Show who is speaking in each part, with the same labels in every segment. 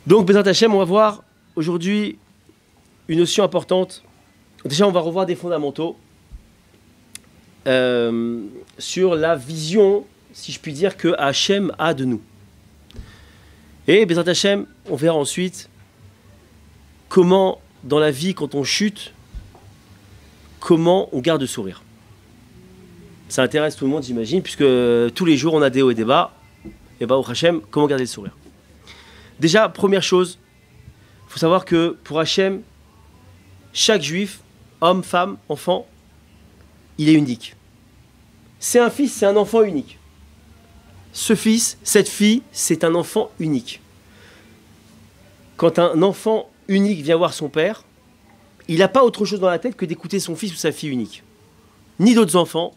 Speaker 1: Donc, Bezrat Hashem, on va voir aujourd'hui une notion importante. Déjà, on va revoir des fondamentaux sur la vision, si je puis dire, que Hashem a de nous. Et Bezrat Hashem, on verra ensuite comment, dans la vie, quand on chute, comment on garde le sourire. Ça intéresse tout le monde, j'imagine, puisque tous les jours, on a des hauts et des bas. Et bah, au Hashem, comment garder le sourire? Déjà, première chose, il faut savoir que pour Hashem, chaque juif, homme, femme, enfant, il est unique. C'est un fils, c'est un enfant unique. Ce fils, cette fille, c'est un enfant unique. Quand un enfant unique vient voir son père, il n'a pas autre chose dans la tête que d'écouter son fils ou sa fille unique. Ni d'autres enfants,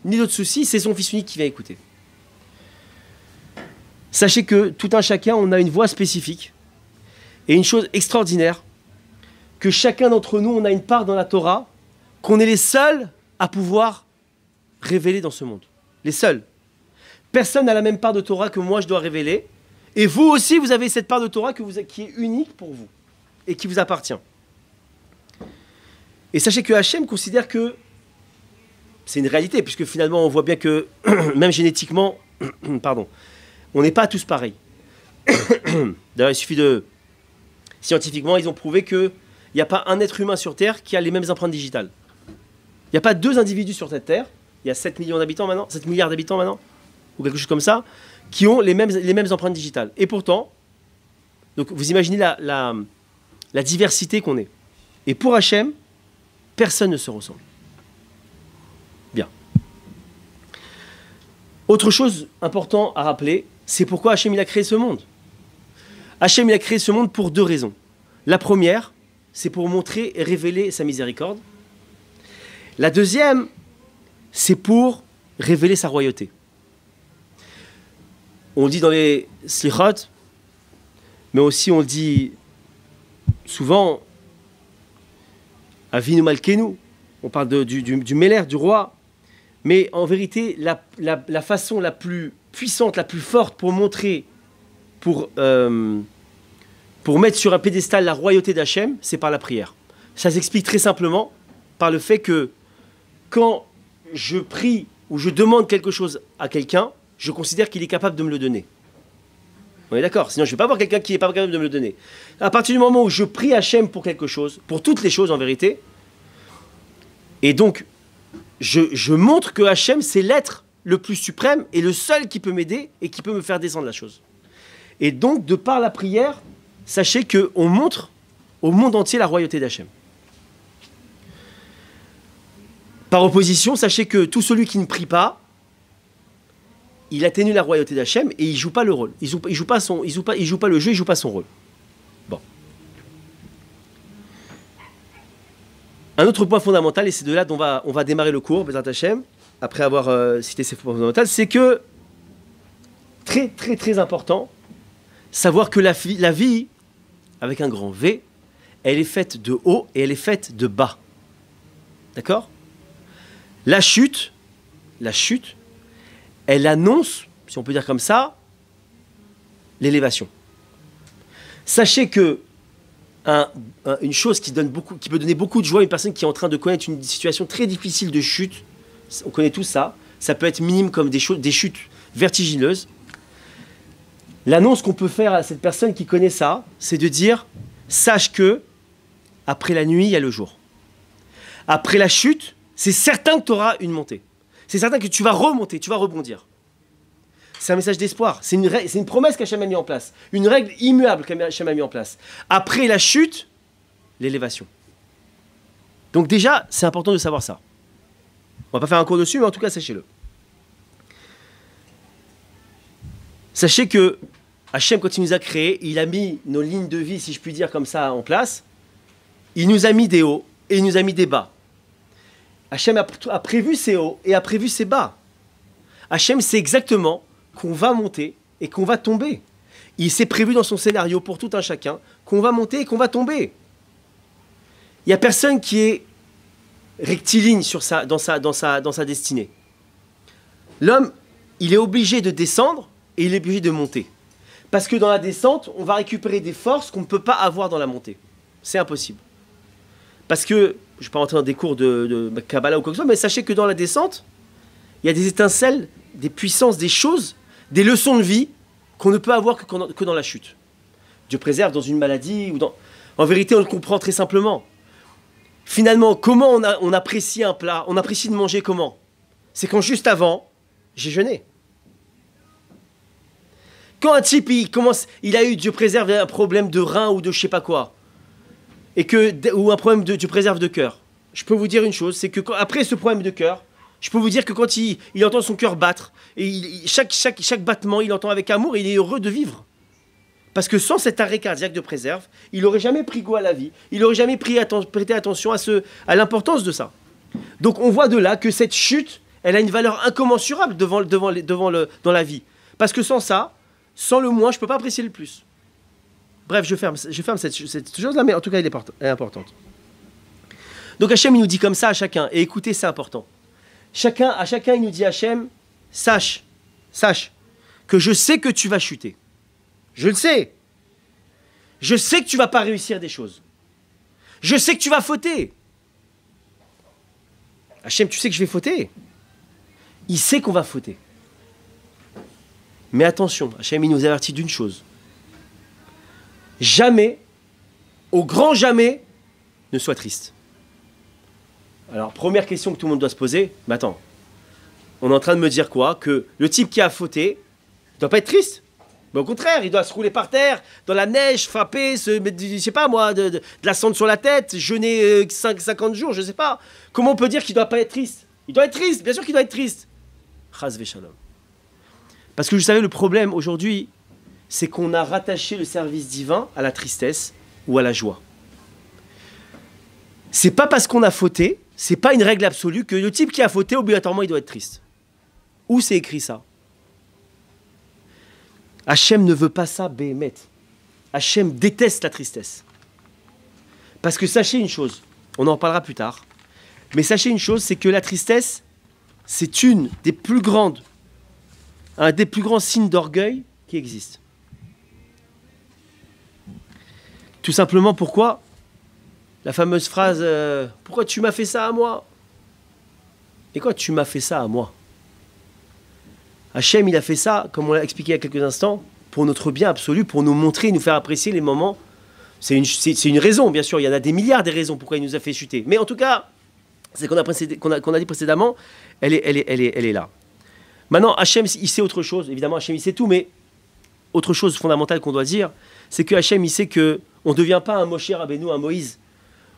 Speaker 1: ni d'autres soucis, c'est son fils unique qui vient écouter. Sachez que tout un chacun, on a une voix spécifique. Et une chose extraordinaire, que chacun d'entre nous, on a une part dans la Torah, qu'on est les seuls à pouvoir révéler dans ce monde. Les seuls. Personne n'a la même part de Torah que moi je dois révéler. Et vous aussi, vous avez cette part de Torah qui est unique pour vous. Et qui vous appartient. Et sachez que Hachem considère que c'est une réalité, puisque finalement on voit bien que, même génétiquement, pardon, on n'est pas tous pareils. D'ailleurs, il suffit de... Scientifiquement, ils ont prouvé qu'il n'y a pas un être humain sur Terre qui a les mêmes empreintes digitales. Il n'y a pas deux individus sur cette Terre, il y a 7 millions d'habitants maintenant, 7 milliards d'habitants maintenant, ou quelque chose comme ça, qui ont les mêmes empreintes digitales. Et pourtant, donc vous imaginez la diversité qu'on est. Et pour Hachem, personne ne se ressemble. Bien. Autre chose importante à rappeler, c'est pourquoi Hachem il a créé ce monde. Hachem il a créé ce monde pour deux raisons. La première, c'est pour montrer et révéler sa miséricorde. La deuxième, c'est pour révéler sa royauté. On le dit dans les slichot, mais aussi on le dit souvent, Avinu Malkenu, on parle du Meller, du roi. Mais en vérité, la façon la plus puissante, la plus forte pour montrer, pour mettre sur un pédestal la royauté d'Hachem, c'est par la prière. Ça s'explique très simplement par le fait que quand je prie ou je demande quelque chose à quelqu'un, je considère qu'il est capable de me le donner. On est d'accord? Sinon, je ne vais pas voir quelqu'un qui n'est pas capable de me le donner. À partir du moment où je prie Hachem pour quelque chose, pour toutes les choses en vérité, et donc je montre que Hachem, c'est l'être le plus suprême et le seul qui peut m'aider et qui peut me faire descendre la chose. Et donc, de par la prière, sachez qu'on montre au monde entier la royauté d'Hachem. Par opposition, sachez que tout celui qui ne prie pas, il atténue la royauté d'Hachem et il ne joue pas le rôle. Il joue pas le jeu, il ne joue pas son rôle. Bon. Un autre point fondamental, et c'est de là dont on va démarrer le cours, Bezrat Hachem, après avoir cité ces points fondamentaux, c'est que, très très très important, savoir que la vie, avec un grand V, elle est faite de haut et elle est faite de bas. D'accord? La chute, elle annonce, si on peut dire comme ça, l'élévation. Sachez que une chose qui peut donner beaucoup de joie à une personne qui est en train de connaître une situation très difficile de chute, on connaît tout ça, ça peut être minime comme des chutes vertigineuses. L'annonce qu'on peut faire à cette personne qui connaît ça, c'est de dire, sache que, après la nuit, il y a le jour. Après la chute, c'est certain que tu auras une montée. C'est certain que tu vas remonter, tu vas rebondir. C'est un message d'espoir. C'est une promesse qu'Hachem a mis en place. Une règle immuable qu'Hachem a mis en place. Après la chute, l'élévation. Donc déjà, c'est important de savoir ça. On va pas faire un cours dessus, mais en tout cas, sachez-le. Sachez que Hachem, quand il nous a créés, il a mis nos lignes de vie, si je puis dire comme ça, en place. Il nous a mis des hauts et il nous a mis des bas. Hachem a prévu ses hauts et a prévu ses bas. Hachem sait exactement qu'on va monter et qu'on va tomber. Il s'est prévu dans son scénario pour tout un chacun qu'on va monter et qu'on va tomber. Il n'y a personne qui est rectiligne dans sa destinée. L'homme, il est obligé de descendre et il est obligé de monter. Parce que dans la descente, on va récupérer des forces qu'on ne peut pas avoir dans la montée. C'est impossible. Parce que, je ne vais pas rentrer dans des cours de Kabbalah ou quoi que ce soit, mais sachez que dans la descente, il y a des étincelles, des puissances, des choses, des leçons de vie qu'on ne peut avoir que dans la chute. Dieu préserve dans une maladie ou dans... En vérité, on le comprend très simplement. Finalement, comment on apprécie un plat? On apprécie de manger comment? C'est quand juste avant, j'ai jeûné. Quand un type, il a eu, Dieu préserve, un problème de rein ou de je sais pas quoi, ou un problème Dieu préserve de cœur, je peux vous dire une chose, c'est que après ce problème de cœur, je peux vous dire que quand il entend son cœur battre, et chaque battement, il entend avec amour, et il est heureux de vivre. Parce que sans cet arrêt cardiaque de préserve, il n'aurait jamais pris goût à la vie, il n'aurait jamais prêté attention à l'importance de ça. Donc on voit de là que cette chute, elle a une valeur incommensurable dans la vie. Parce que sans ça, sans le moins, je ne peux pas apprécier le plus. Bref, je ferme cette chose-là, mais en tout cas, elle est importante. Donc Hachem, il nous dit comme ça à chacun, et écoutez, c'est important. À chacun, il nous dit, Hachem, sache que je sais que tu vas chuter. Je le sais. Je sais que tu ne vas pas réussir des choses. Je sais que tu vas fauter. Hachem, tu sais que je vais fauter. Il sait qu'on va fauter. Mais attention, Hachem, il nous avertit d'une chose. Jamais, au grand jamais, ne sois triste. Alors, première question que tout le monde doit se poser, mais attends, on est en train de me dire quoi? Que le type qui a fauté, il ne doit pas être triste. Mais au contraire, il doit se rouler par terre, dans la neige, frapper, je sais pas moi, de la cendre sur la tête, jeûner 50 jours, je sais pas. Comment on peut dire qu'il ne doit pas être triste? Il doit être triste, bien sûr qu'il doit être triste. Chas v'shalom. Parce que vous savez, le problème aujourd'hui, c'est qu'on a rattaché le service divin à la tristesse ou à la joie. C'est pas parce qu'on a fauté, c'est pas une règle absolue que le type qui a fauté, obligatoirement, il doit être triste. Où c'est écrit ça? Hachem ne veut pas ça, Béhémet. Hachem déteste la tristesse. Parce que sachez une chose, on en parlera plus tard, mais sachez une chose, c'est que la tristesse, c'est un des plus grands signes d'orgueil qui existent. Tout simplement pourquoi? La fameuse phrase « Pourquoi tu m'as fait ça à moi ?» Et quoi, tu m'as fait ça à moi? Hachem, il a fait ça, comme on l'a expliqué il y a quelques instants, pour notre bien absolu, pour nous montrer, nous faire apprécier les moments. C'est une raison, bien sûr, il y en a des milliards de raisons pourquoi il nous a fait chuter. Mais en tout cas, c'est qu'on a dit précédemment, elle est là. Maintenant, Hachem, il sait autre chose. Évidemment, Hachem, il sait tout, mais autre chose fondamentale qu'on doit dire, c'est que Hachem, il sait qu'on ne devient pas un Moshe Rabbeinu, un Moïse,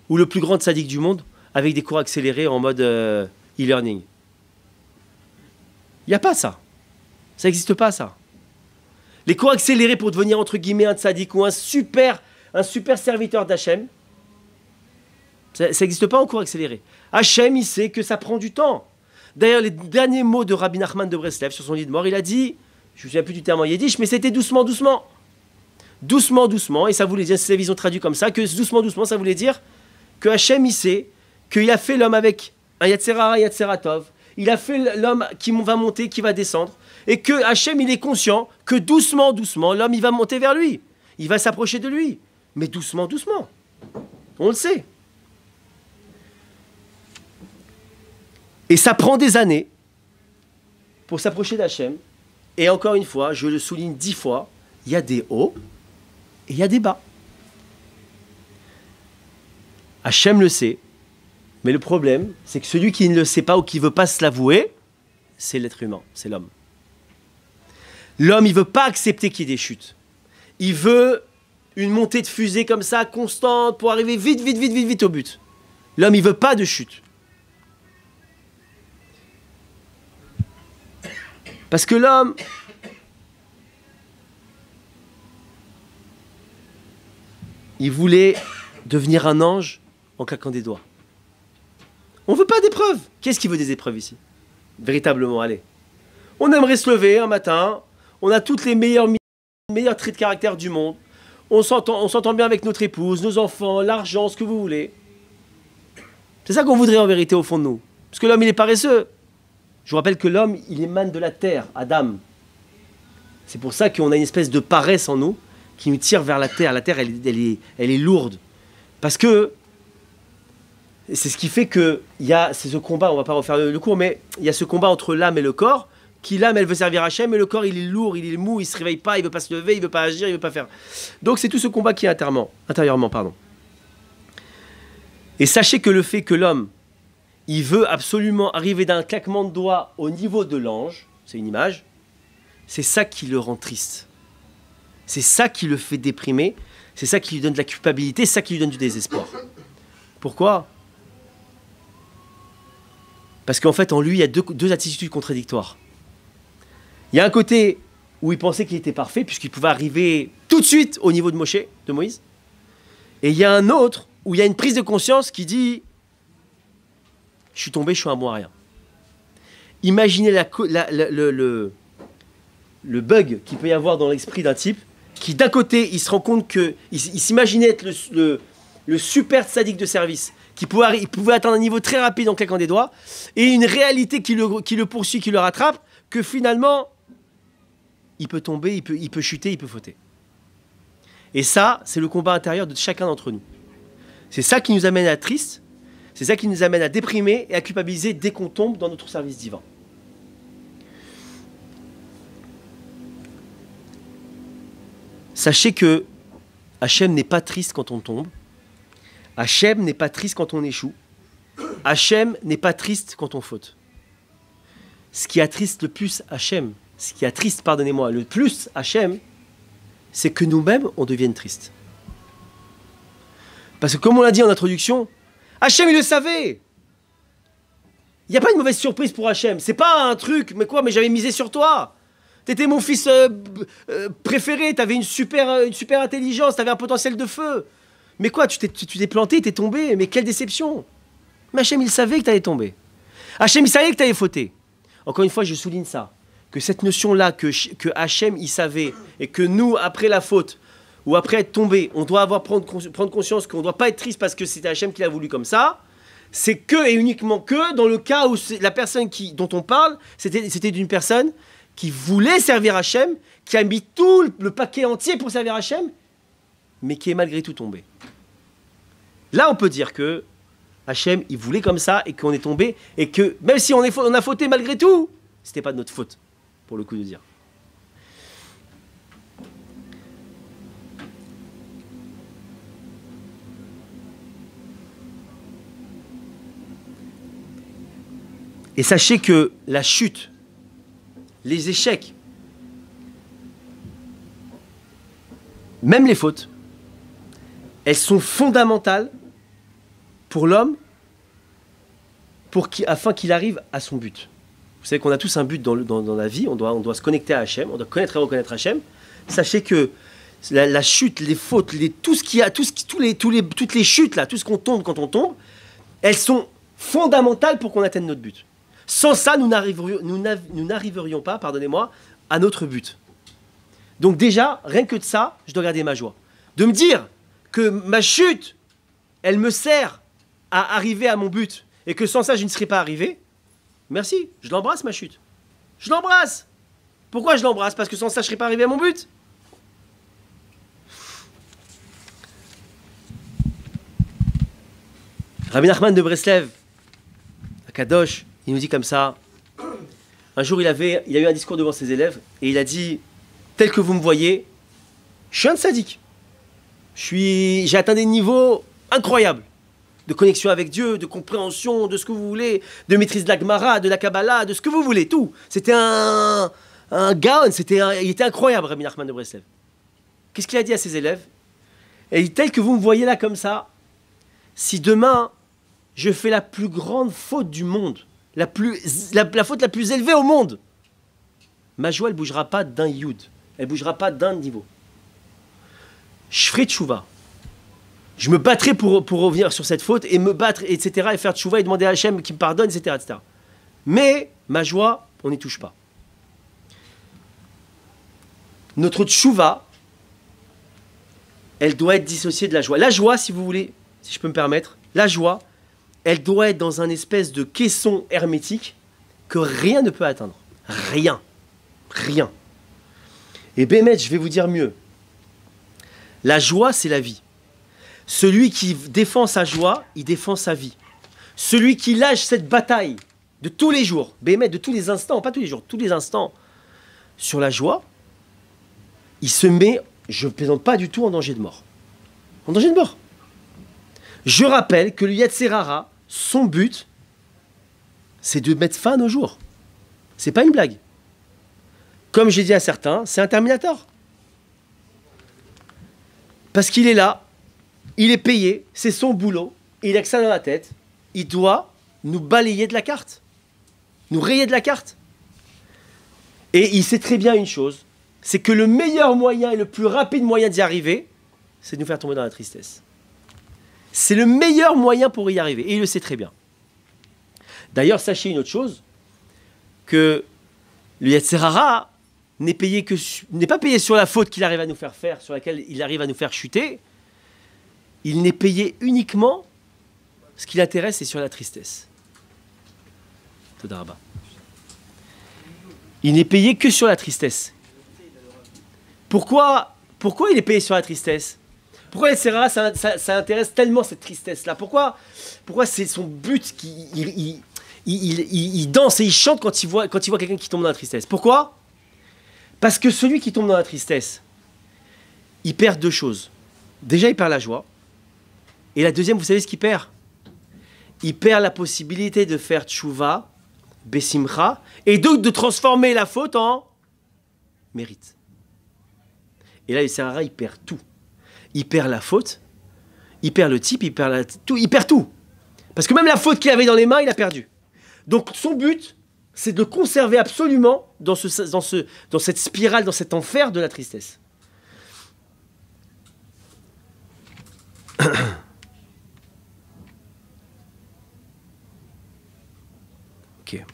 Speaker 1: ou le plus grand tzaddik du monde, avec des cours accélérés en mode e-learning. Il n'y a pas ça. Ça n'existe pas, ça. Les cours accélérés pour devenir, entre guillemets, un tzaddik ou un super serviteur d'Hachem, ça n'existe pas en cours accéléré. Hachem, il sait que ça prend du temps. D'ailleurs, les derniers mots de Rabbi Nachman de Breslev sur son lit de mort, il a dit, je ne me souviens plus du terme en yiddish, mais c'était doucement, doucement. Doucement, doucement, et ça voulait dire, c'est la vision traduite comme ça, que doucement, doucement, ça voulait dire que Hachem, il sait qu'il a fait l'homme avec un Yatzera, un Yatzera Tov, il a fait l'homme qui va monter, qui va descendre, et que Hachem, il est conscient que doucement, doucement, l'homme, il va monter vers lui, il va s'approcher de lui, mais doucement, doucement. On le sait. Et ça prend des années pour s'approcher d'Hachem. Et encore une fois, je le souligne 10 fois, il y a des hauts et il y a des bas. Hachem le sait, mais le problème, c'est que celui qui ne le sait pas ou qui ne veut pas se l'avouer, c'est l'être humain, c'est l'homme. L'homme, il ne veut pas accepter qu'il y ait des chutes. Il veut une montée de fusée comme ça, constante, pour arriver vite, vite, vite, vite, vite au but. L'homme, il ne veut pas de chute. Parce que l'homme, il voulait devenir un ange en claquant des doigts. On ne veut pas d'épreuves. Qu'est-ce qui veut des épreuves ici? Véritablement, allez. On aimerait se lever un matin, on a toutes les meilleurs traits de caractère du monde, on s'entend bien avec notre épouse, nos enfants, l'argent, ce que vous voulez. C'est ça qu'on voudrait en vérité au fond de nous. Parce que l'homme, il est paresseux. Je vous rappelle que l'homme, il émane de la terre, Adam. C'est pour ça qu'on a une espèce de paresse en nous qui nous tire vers la terre. La terre, elle est lourde. Parce que c'est ce qui fait que c'est ce combat, on ne va pas refaire le cours, mais il y a ce combat entre l'âme et le corps, qui l'âme, elle veut servir Hachem, mais le corps, il est lourd, il est mou, il ne se réveille pas, il ne veut pas se lever, il ne veut pas agir, il ne veut pas faire. Donc c'est tout ce combat qui est intérieurement. Et sachez que le fait que l'homme, il veut absolument arriver d'un claquement de doigts au niveau de l'ange, c'est une image, c'est ça qui le rend triste. C'est ça qui le fait déprimer, c'est ça qui lui donne de la culpabilité, c'est ça qui lui donne du désespoir. Pourquoi ? Parce qu'en fait, en lui, il y a deux attitudes contradictoires. Il y a un côté où il pensait qu'il était parfait, puisqu'il pouvait arriver tout de suite au niveau de Moïse. Et il y a un autre où il y a une prise de conscience qui dit « Je suis tombé, je suis un bon à rien ». Imaginez le bug qu'il peut y avoir dans l'esprit d'un type qui, d'un côté, il se rend compte qu'il s'imaginait être le super sadique de service, il pouvait atteindre un niveau très rapide en claquant des doigts, et une réalité qui le poursuit, qui le rattrape, que finalement, il peut tomber, il peut chuter, il peut fauter. Et ça, c'est le combat intérieur de chacun d'entre nous. C'est ça qui nous amène à être triste, c'est ça qui nous amène à déprimer et à culpabiliser dès qu'on tombe dans notre service divin. Sachez que Hachem n'est pas triste quand on tombe. Hachem n'est pas triste quand on échoue. Hachem n'est pas triste quand on faute. Ce qui attriste le plus Hachem, le plus Hachem, c'est que nous-mêmes, on devienne tristes. Parce que comme on l'a dit en introduction, Hachem, il le savait. Il n'y a pas une mauvaise surprise pour Hachem. C'est pas un truc, mais j'avais misé sur toi. T'étais mon fils préféré, t'avais une super intelligence, t'avais un potentiel de feu. Mais quoi, tu t'es planté, t'es tombé, mais quelle déception. Mais Hachem, il savait que t'allais tomber. Hachem, il savait que t'allais fauter. Encore une fois, je souligne ça, que cette notion-là, que Hachem, il savait, et que nous, après la faute, ou après être tombé, on doit prendre conscience qu'on ne doit pas être triste parce que c'était Hachem qui l'a voulu comme ça, c'est que et uniquement que dans le cas où la personne dont on parle, c'était d'une personne qui voulait servir Hachem, qui a mis tout le paquet entier pour servir Hachem, mais qui est malgré tout tombé. Là, on peut dire que Hachem, il voulait comme ça, et qu'on est tombé, et que même si on a fauté malgré tout, c'était pas de notre faute, pour le coup de dire. Et sachez que la chute, les échecs, même les fautes, elles sont fondamentales pour l'homme afin qu'il arrive à son but. Vous savez qu'on a tous un but dans la vie, on doit se connecter à Hachem, on doit connaître et reconnaître Hachem. Sachez que la chute, les fautes, toutes les chutes, là, tout ce qu'on tombe quand on tombe, elles sont fondamentales pour qu'on atteigne notre but. Sans ça, nous n'arriverions pas, pardonnez-moi, à notre but. Donc déjà, rien que de ça, je dois garder ma joie. De me dire que ma chute, elle me sert à arriver à mon but, et que sans ça, je ne serais pas arrivé, merci, je l'embrasse ma chute. Je l'embrasse. Pourquoi je l'embrasse? Parce que sans ça, je ne serais pas arrivé à mon but. Rabbi Nachman de Breslev, à Kadosh, il nous dit comme ça, un jour il a eu un discours devant ses élèves, et il a dit, tel que vous me voyez, je suis un sadique. J'ai atteint des niveaux incroyables de connexion avec Dieu, de compréhension, de ce que vous voulez, de maîtrise de la Gemara, de la Kabbalah, de ce que vous voulez, tout. C'était un gaon, il était incroyable, Rabbi Nachman de Breslev. Qu'est-ce qu'il a dit à ses élèves? Et tel que vous me voyez là comme ça, si demain je fais la plus grande faute du monde, la faute la plus élevée au monde, ma joie, elle ne bougera pas d'un yud, elle ne bougera pas d'un niveau. Je ferai tchouva. Je me battrai pour revenir sur cette faute et me battre, etc., et faire tchouva et demander à Hachem qu'il me pardonne, etc., etc. Mais ma joie, on n'y touche pas. Notre tchouva, elle doit être dissociée de la joie. La joie, si vous voulez, si je peux me permettre, la joie, elle doit être dans un espèce de caisson hermétique que rien ne peut atteindre. Rien. Rien. Et Bémet, je vais vous dire mieux. La joie, c'est la vie. Celui qui défend sa joie, il défend sa vie. Celui qui lâche cette bataille de tous les jours, Bémet, de tous les instants, pas tous les jours, tous les instants, sur la joie, il se met, je ne plaisante pas du tout, en danger de mort. En danger de mort. Je rappelle que le Yetzer Hara, son but, c'est de mettre fin à nos jours. C'est pas une blague. Comme j'ai dit à certains, c'est un Terminator. Parce qu'il est là, il est payé, c'est son boulot, il a que ça dans la tête, il doit nous balayer de la carte, nous rayer de la carte. Et il sait très bien une chose, c'est que le meilleur moyen et le plus rapide moyen d'y arriver, c'est de nous faire tomber dans la tristesse. C'est le meilleur moyen pour y arriver, et il le sait très bien. D'ailleurs, sachez une autre chose, que le Yetzer Hara n'est pas payé sur la faute qu'il arrive à nous faire faire, sur laquelle il arrive à nous faire chuter. Il n'est payé uniquement, ce qui l'intéresse, c'est sur la tristesse. Todarabah. Il n'est payé que sur la tristesse. Pourquoi il est payé sur la tristesse? Pourquoi le Yetzer Hara, ça intéresse tellement cette tristesse-là? Pourquoi c'est son but il danse et il chante quand il voit quelqu'un qui tombe dans la tristesse? Pourquoi? Parce que celui qui tombe dans la tristesse, il perd deux choses. Déjà, il perd la joie. Et la deuxième, vous savez ce qu'il perd? Il perd la possibilité de faire tchouva, besimcha, et donc de transformer la faute en mérite. Et là, le Yetzer Hara, il perd tout. Il perd la faute, il perd le type, il perd tout. Parce que même la faute qu'il avait dans les mains, il a perdu. Donc son but, c'est de conserver absolument dans cette spirale, dans cet enfer de la tristesse. Ok.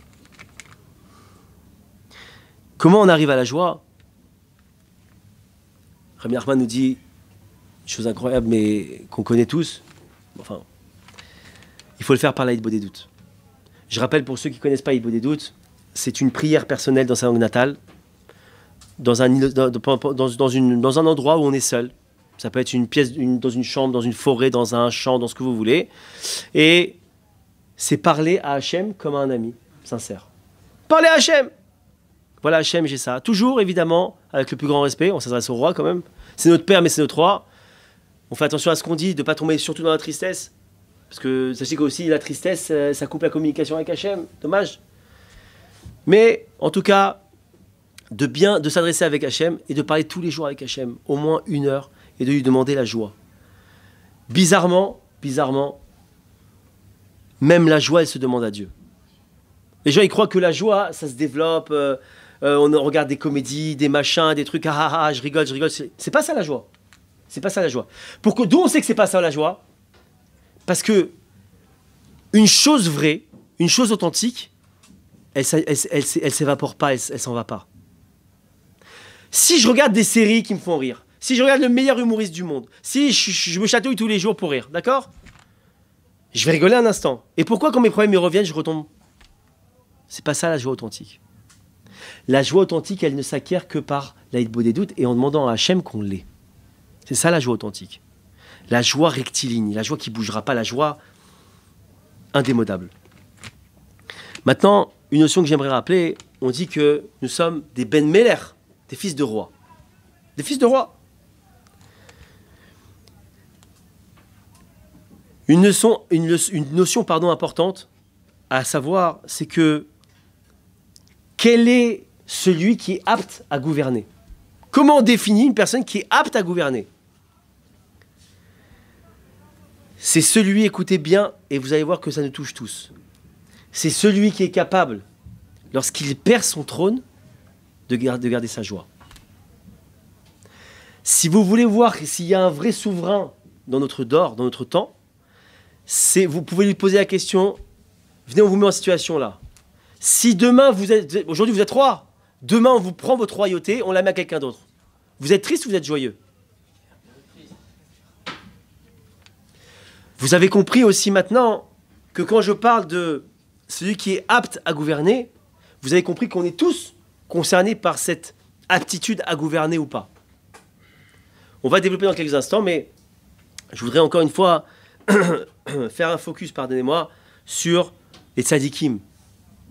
Speaker 1: Comment on arrive à la joie? Rabbi Nachman nous dit une chose incroyable, mais qu'on connaît tous. Enfin, il faut le faire par la Hitbodedut. Je rappelle pour ceux qui ne connaissent pas Hitbodedut, c'est une prière personnelle dans sa langue natale, dans un endroit où on est seul. Ça peut être une pièce, dans une chambre, dans une forêt, dans un champ, dans ce que vous voulez. Et c'est parler à Hachem comme à un ami sincère. Parler à Hachem. Voilà Hachem, j'ai ça. Toujours, évidemment, avec le plus grand respect. On s'adresse au roi quand même. C'est notre père, mais c'est notre roi. On fait attention à ce qu'on dit, de ne pas tomber surtout dans la tristesse. Parce que sachez qu'aussi la tristesse, ça coupe la communication avec Hachem. Dommage. Mais en tout cas, de s'adresser avec Hachem et de parler tous les jours avec Hachem, au moins 1 heure, et de lui demander la joie. Bizarrement, même la joie, elle se demande à Dieu. Les gens, ils croient que la joie, ça se développe, on regarde des comédies, des machins, des trucs, je rigole. C'est pas ça la joie. C'est pas ça la joie. D'où on sait que c'est pas ça la joie? Parce que une chose vraie, une chose authentique, elle s'évapore pas, elle s'en va pas. Si je regarde des séries qui me font rire, si je regarde le meilleur humoriste du monde, si je me chatouille tous les jours pour rire, d'accord? Je vais rigoler un instant. Et pourquoi quand mes problèmes me reviennent, je retombe? C'est pas ça la joie authentique. La joie authentique, elle ne s'acquiert que par la Hitbodedut et en demandant à Hachem qu'on l'ait. C'est ça la joie authentique. La joie rectiligne, la joie qui ne bougera pas, la joie indémodable. Maintenant, une notion que j'aimerais rappeler, on dit que nous sommes des Ben Meler, des fils de roi. Des fils de roi. Une notion importante à savoir, c'est que quel est celui qui est apte à gouverner? Comment on définit une personne qui est apte à gouverner? C'est celui, écoutez bien, et vous allez voir que ça nous touche tous. C'est celui qui est capable, lorsqu'il perd son trône, de garder sa joie. Si vous voulez voir s'il y a un vrai souverain dans notre temps, vous pouvez lui poser la question, venez, on vous met en situation là. Si demain, aujourd'hui vous êtes roi, demain on vous prend votre royauté, on la met à quelqu'un d'autre. Vous êtes triste ou vous êtes joyeux? Vous avez compris aussi maintenant que quand je parle de celui qui est apte à gouverner, vous avez compris qu'on est tous concernés par cette aptitude à gouverner ou pas. On va développer dans quelques instants, mais je voudrais encore une fois faire un focus, pardonnez-moi, sur les tzadikim.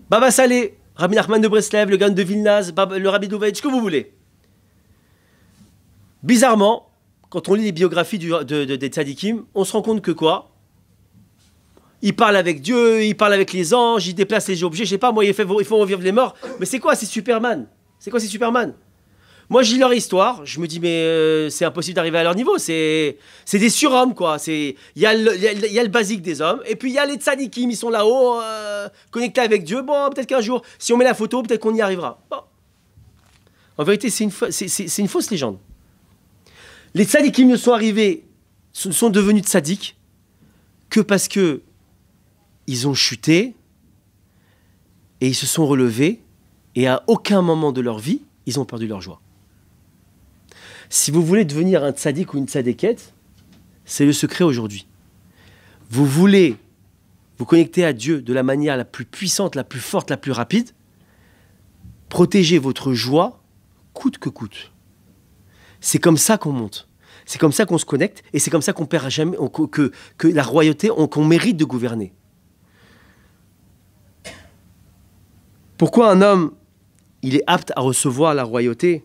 Speaker 1: Baba Salé, Rabbi Nachman de Breslev, le Gaon de Vilna, le Rabbi Douved, ce que vous voulez. Bizarrement, quand on lit les biographies des tzadikim, on se rend compte que quoi? Il parle avec Dieu, il parle avec les anges, il déplace les objets, je sais pas, moi, il faut revivre les morts. Mais c'est quoi, c'est Superman? C'est quoi, c'est Superman? Moi, je lis leur histoire, je me dis, mais c'est impossible d'arriver à leur niveau. C'est des surhommes, quoi. Il y a le basique des hommes, et puis il y a les tzadikim, ils sont là-haut, connectés avec Dieu. Bon, peut-être qu'un jour, si on met la photo, peut-être qu'on y arrivera. Bon. En vérité, c'est une fausse légende. Les tzadikim ne sont arrivés, sont devenus tzadiks que parce que ils ont chuté et ils se sont relevés, et à aucun moment de leur vie, ils ont perdu leur joie. Si vous voulez devenir un tzaddik ou une tzadékette, c'est le secret aujourd'hui. Vous voulez vous connecter à Dieu de la manière la plus puissante, la plus forte, la plus rapide, protégez votre joie coûte que coûte. C'est comme ça qu'on monte. C'est comme ça qu'on se connecte, et c'est comme ça qu'on perd jamais, que la royauté, qu'on mérite de gouverner. Pourquoi un homme, il est apte à recevoir la royauté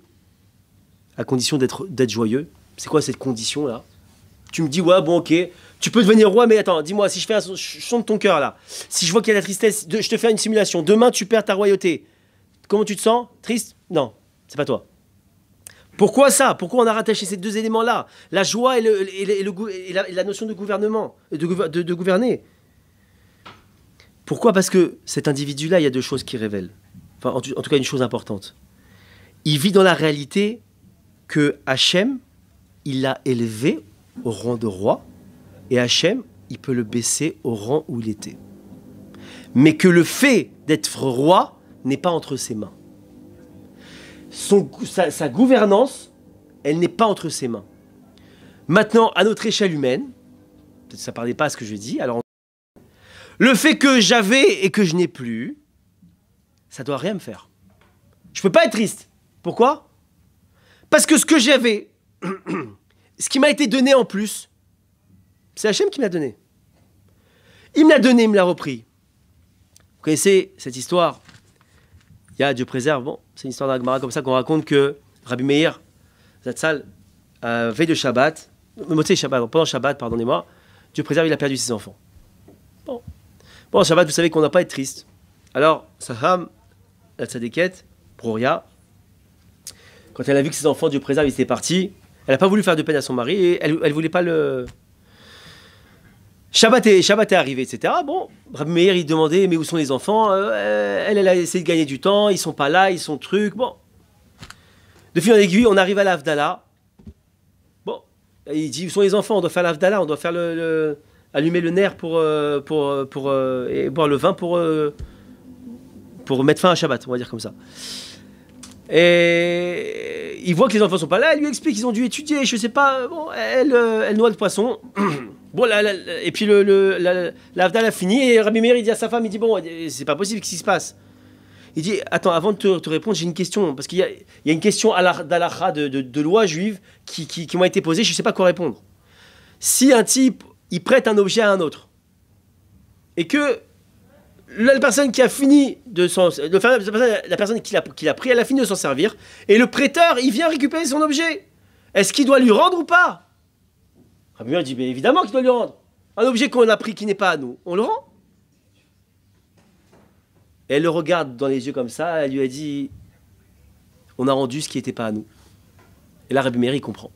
Speaker 1: à condition d'être joyeux? C'est quoi cette condition-là? Tu me dis, ouais, bon, ok, tu peux devenir roi, mais attends, dis-moi, si je fais un son de ton cœur, là, si je vois qu'il y a la tristesse, je te fais une simulation, demain, tu perds ta royauté. Comment tu te sens? Triste? Non, c'est pas toi. Pourquoi ça? Pourquoi on a rattaché ces deux éléments-là? La joie et la notion de gouvernement, de gouverner. Pourquoi? Parce que cet individu-là, il y a deux choses qui révèlent. Enfin, en tout cas, une chose importante. Il vit dans la réalité que Hachem, il l'a élevé au rang de roi, et Hachem, il peut le baisser au rang où il était. Mais que le fait d'être roi n'est pas entre ses mains. Sa gouvernance, elle n'est pas entre ses mains. Maintenant, à notre échelle humaine, peut-être que ça ne parlait pas à ce que je dis, alors le fait que j'avais et que je n'ai plus, ça doit rien me faire. Je peux pas être triste. Pourquoi? Parce que ce que j'avais, ce qui m'a été donné en plus, c'est Hachem qui me l'a donné. Il me l'a donné, il me l'a repris. Vous connaissez cette histoire? Il y a Dieu préserve, bon, c'est une histoire d'Agmara comme ça qu'on raconte que Rabbi Meir Zatzal, veille de Shabbat, pendant Shabbat, pardonnez-moi, Dieu préserve, il a perdu ses enfants. Bon, Shabbat, vous savez qu'on n'a pas à être triste. Alors, sa femme, la tzadékette, Broria, quand elle a vu que ses enfants, Dieu préserve, ils étaient partis, elle n'a pas voulu faire de peine à son mari et elle voulait pas le... Shabbat est arrivé, etc. Bon, Rabbi Meir, il demandait, mais où sont les enfants? Elle a essayé de gagner du temps, ils sont pas là, ils sont trucs. Bon. De fil en aiguille, on arrive à l'Havdalah. Bon, il dit, où sont les enfants? On doit faire l'Havdalah, on doit faire allumer le nerf et boire le vin pour mettre fin à Shabbat, on va dire comme ça. Et il voit que les enfants sont pas là, elle lui explique qu'ils ont dû étudier, je sais pas, bon, elle noie le poisson. Bon, et puis l'Havdalah a fini, et Rabbi Meir, il dit à sa femme, il dit, bon, c'est pas possible, qu'est-ce qui se passe? Il dit, attends, avant de te répondre, j'ai une question, parce qu'il y a une question d'Alacha, de loi juive, qui m'a été posée, je sais pas quoi répondre. Si un type, il prête un objet à un autre, et que la personne qui a fini la personne qui l'a pris, elle a fini de s'en servir, et le prêteur, il vient récupérer son objet, est-ce qu'il doit lui rendre ou pas? Rabbi Meir dit, mais évidemment qu'il doit lui rendre. Un objet qu'on a pris qui n'est pas à nous, on le rend. Et elle le regarde dans les yeux comme ça, elle lui a dit, on a rendu ce qui n'était pas à nous. Et là, Rabbi Meir, il comprend.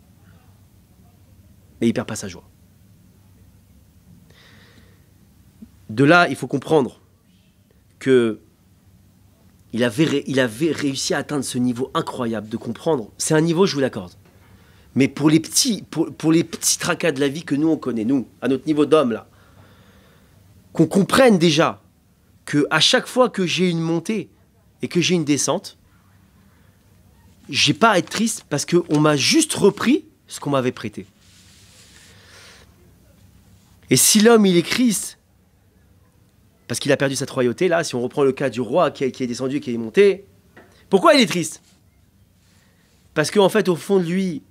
Speaker 1: Mais il perd pas sa joie. De là, il faut comprendre que il avait réussi à atteindre ce niveau incroyable de comprendre. C'est un niveau, je vous l'accorde. Mais pour les petits tracas de la vie que nous, on connaît, nous, à notre niveau d'homme, là, qu'on comprenne déjà qu'à chaque fois que j'ai une montée et que j'ai une descente, j'ai pas à être triste parce qu'on m'a juste repris ce qu'on m'avait prêté. Et si l'homme, il est triste parce qu'il a perdu sa royauté, là, si on reprend le cas du roi qui est descendu et qui est monté, pourquoi il est triste? Parce qu'en fait, au fond de lui,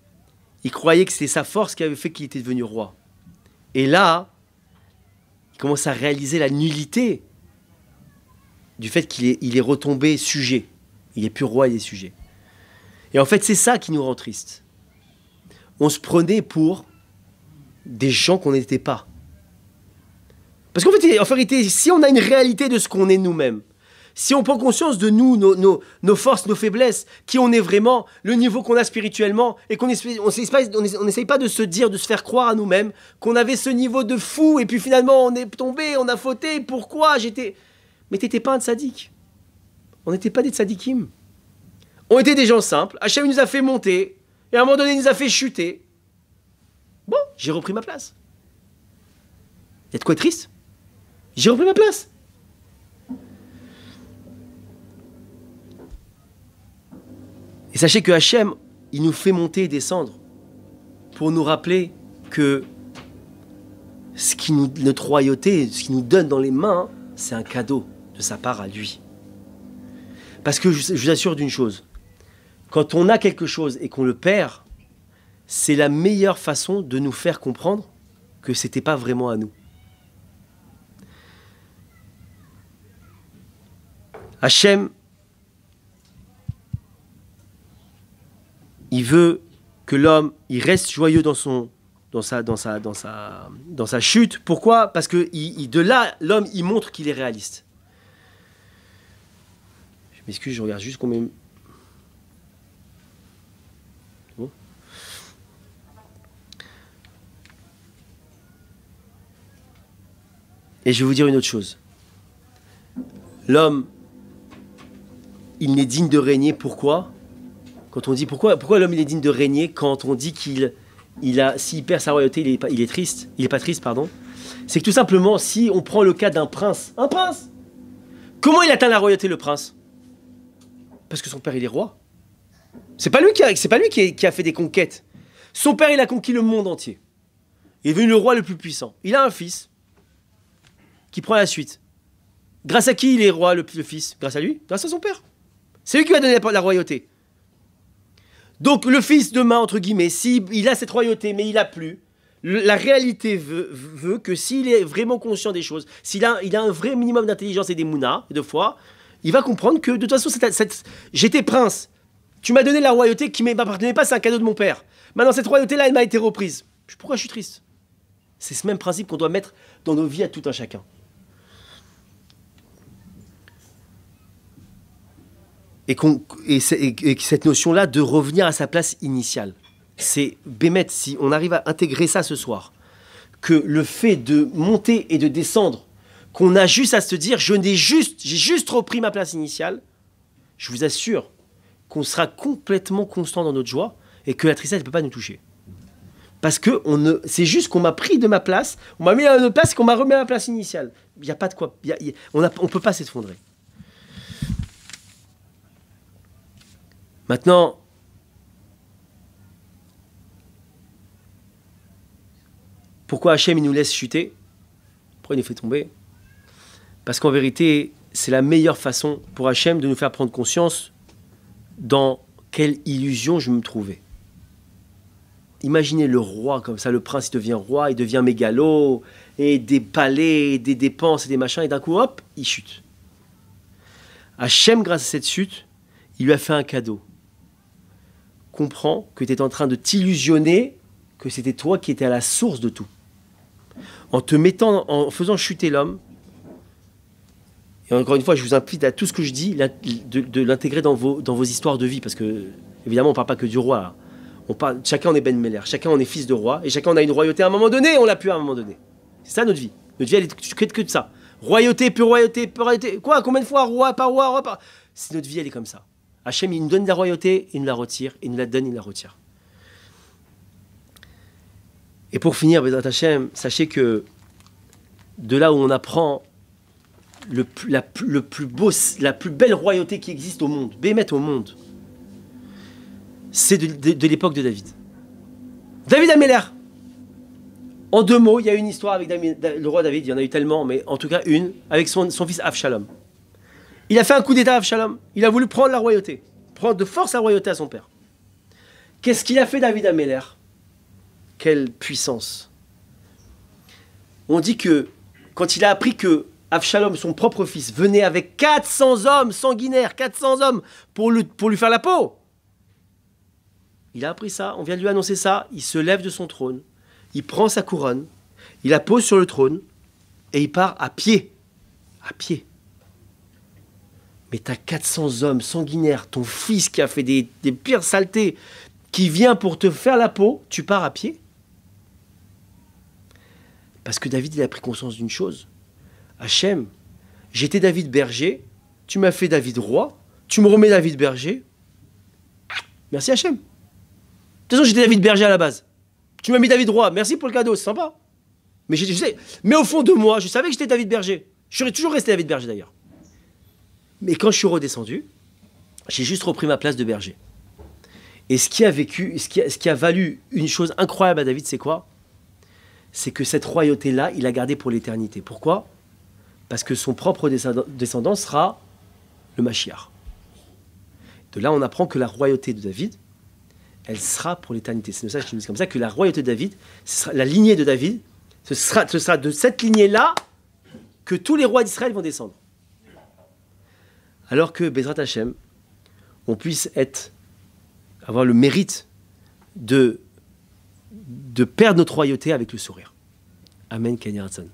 Speaker 1: il croyait que c'était sa force qui avait fait qu'il était devenu roi. Et là, il commence à réaliser la nullité du fait qu'il est retombé sujet. Il est plus roi, il est sujet. Et en fait, c'est ça qui nous rend tristes. On se prenait pour des gens qu'on n'était pas. Parce qu'en fait, en vérité, si on a une réalité de ce qu'on est nous-mêmes, si on prend conscience de nous, nos forces, nos faiblesses, qui on est vraiment, le niveau qu'on a spirituellement, et qu'on n'essaye pas de se dire, de se faire croire à nous-mêmes qu'on avait ce niveau de fou, et puis finalement on est tombé, on a fauté, pourquoi j'étais... Mais t'étais pas un tzaddik. On n'était pas des tzaddikim. On était des gens simples. Hachem nous a fait monter, et à un moment donné il nous a fait chuter. Bon, j'ai repris ma place. Il y a de quoi être triste. J'ai repris ma place. Et sachez que Hachem, il nous fait monter et descendre pour nous rappeler que notre royauté, ce qu'il nous donne dans les mains, c'est un cadeau de sa part à lui. Parce que je vous assure d'une chose, quand on a quelque chose et qu'on le perd, c'est la meilleure façon de nous faire comprendre que ce n'était pas vraiment à nous. Hachem, il veut que l'homme, il reste joyeux dans sa chute. Pourquoi? Parce que de là, l'homme, il montre qu'il est réaliste. Je m'excuse, je regarde juste combien... Bon. Et je vais vous dire une autre chose. L'homme, il n'est digne de régner. Pourquoi? Quand on dit pourquoi l'homme il est digne de régner, quand on dit s'il perd sa royauté, il est triste, il est pas triste, pardon. C'est que tout simplement, si on prend le cas d'un prince, un prince, comment il atteint la royauté, le prince? Parce que son père il est roi. C'est pas lui qui a fait des conquêtes. Son père il a conquis le monde entier. Il est devenu le roi le plus puissant. Il a un fils qui prend la suite. Grâce à qui il est roi, le fils? Grâce à lui? Grâce à son père. C'est lui qui lui a donné la royauté. Donc le fils demain, entre guillemets, s'il a cette royauté, mais il n'a plus, la réalité veut que s'il est vraiment conscient des choses, il a un vrai minimum d'intelligence et d'émouna, de foi, il va comprendre que de toute façon, j'étais prince, tu m'as donné la royauté qui ne m'appartenait pas, c'est un cadeau de mon père. Maintenant, cette royauté-là, elle m'a été reprise. Pourquoi je suis triste? C'est ce même principe qu'on doit mettre dans nos vies à tout un chacun. Et cette notion-là de revenir à sa place initiale. C'est bémet, si on arrive à intégrer ça ce soir, que le fait de monter et de descendre, qu'on a juste à se dire, j'ai juste repris ma place initiale, je vous assure qu'on sera complètement constant dans notre joie et que la tristesse ne peut pas nous toucher. Parce que c'est juste qu'on m'a pris de ma place, on m'a mis à une autre place et qu'on m'a remis à ma place initiale. Il n'y a pas de quoi, on ne peut pas s'effondrer. Maintenant, pourquoi Hachem il nous laisse chuter? Pourquoi il nous fait tomber? Parce qu'en vérité, c'est la meilleure façon pour Hachem de nous faire prendre conscience dans quelle illusion je me trouvais. Imaginez le roi comme ça, le prince il devient roi, il devient mégalo, et des palais, et des dépenses et des machins, et d'un coup, hop, il chute. Hachem, grâce à cette chute, il lui a fait un cadeau. Comprends que tu es en train de t'illusionner que c'était toi qui étais à la source de tout. En faisant chuter l'homme, et encore une fois, je vous invite à tout ce que je dis, de l'intégrer dans vos histoires de vie, parce que, évidemment, on ne parle pas que du roi. Chacun on est Ben Meller, chacun on est fils de roi, et chacun on a une royauté à un moment donné, on l'a plus à un moment donné. C'est ça notre vie. Notre vie, elle est que de ça. Royauté, plus royauté, plus royauté. Quoi? Combien de fois roi, pas roi, roi, pas... C'est notre vie, elle est comme ça. Hachem, il nous donne la royauté, il nous la retire, il nous la donne, il nous la retire. Et pour finir, Bézat Hachem, sachez que de là où on apprend la plus belle royauté qui existe au monde, Bémet au monde, c'est de l'époque de David. David Améler. En 2 mots, il y a une histoire avec le roi David, il y en a eu tellement, mais en tout cas une, avec son fils Avshalom. Il a fait un coup d'état à Avshalom. Il a voulu prendre la royauté, prendre de force la royauté à son père. Qu'est-ce qu'il a fait David Améler? Quelle puissance! On dit que quand il a appris que Avshalom, son propre fils, venait avec 400 hommes sanguinaires, 400 hommes pour lui faire la peau. Il a appris ça, on vient de lui annoncer ça, il se lève de son trône, il prend sa couronne, il la pose sur le trône et il part à pied. À pied. Mais t'as 400 hommes sanguinaires, ton fils qui a fait des pires saletés, qui vient pour te faire la peau, tu pars à pied? Parce que David, il a pris conscience d'une chose. Hachem, j'étais David berger, tu m'as fait David roi, tu me remets David berger. Merci Hachem. De toute façon, j'étais David berger à la base. Tu m'as mis David roi, merci pour le cadeau, c'est sympa. Mais au fond de moi, je savais que j'étais David berger. Je serais toujours resté David berger d'ailleurs. Mais quand je suis redescendu, j'ai juste repris ma place de berger. Et ce qui a valu une chose incroyable à David, c'est quoi? C'est que cette royauté-là, il a gardé pour l'éternité. Pourquoi? Parce que son propre descendant sera le Mashiach. De là, on apprend que la royauté de David, elle sera pour l'éternité. C'est ça que je dis comme ça, que la royauté de David, la lignée de David, ce sera de cette lignée-là que tous les rois d'Israël vont descendre. Alors que, Bezrat Hashem, on puisse avoir le mérite de perdre notre royauté avec le sourire. Amen, Kenny Ratson.